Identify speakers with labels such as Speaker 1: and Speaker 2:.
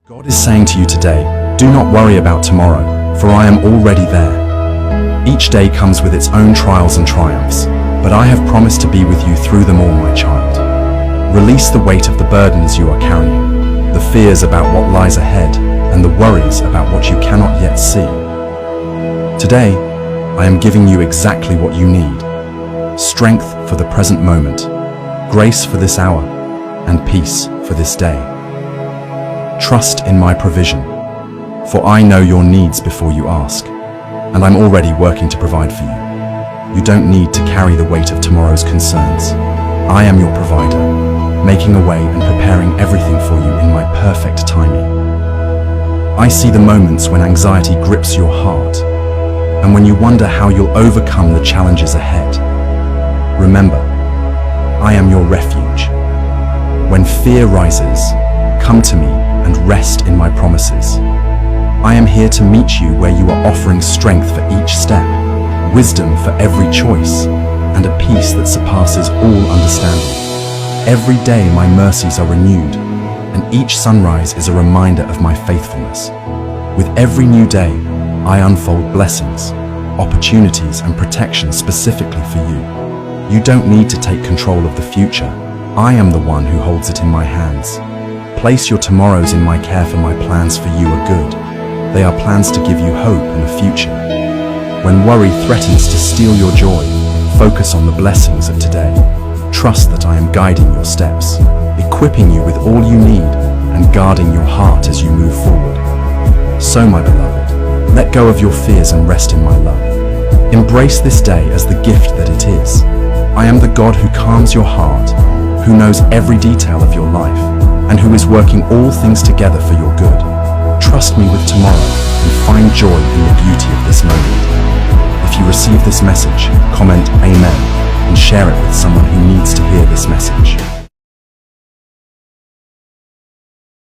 Speaker 1: God is saying to you today, do not worry about tomorrow, for I am already there. Each day comes with its own trials and triumphs, but I have promised to be with you through them all, my child. Release the weight of the burdens you are carrying, the fears about what lies ahead, and the worries about what you cannot yet see. Today, I am giving you exactly what you need: strength for the present moment, grace for this hour, and peace for this day. Trust in my provision, for I know your needs before you ask, and I'm already working to provide for you. You don't need to carry the weight of tomorrow's concerns. I am your provider, making a way and preparing everything for you in my perfect timing. I see the moments when anxiety grips your heart, and when you wonder how you'll overcome the challenges ahead. Remember, I am your refuge. When fear rises, come to me and rest in my promises. I am here to meet you where you are, offering strength for each step, wisdom for every choice, and a peace that surpasses all understanding. Every day my mercies are renewed, and each sunrise is a reminder of my faithfulness. With every new day, I unfold blessings, opportunities, and protection specifically for you. You don't need to take control of the future. I am the one who holds it in my hands. Place your tomorrows in my care, for my plans for you are good. They are plans to give you hope and a future. When worry threatens to steal your joy, focus on the blessings of today. Trust that I am guiding your steps, equipping you with all you need, and guarding your heart as you move forward. So, my beloved, let go of your fears and rest in my love. Embrace this day as the gift that it is. I am the God who calms your heart, who knows every detail of your life, and who is working all things together for your good. Trust me with tomorrow and find joy in the beauty of this moment. If you receive this message, comment Amen and share it with someone who needs to hear this message.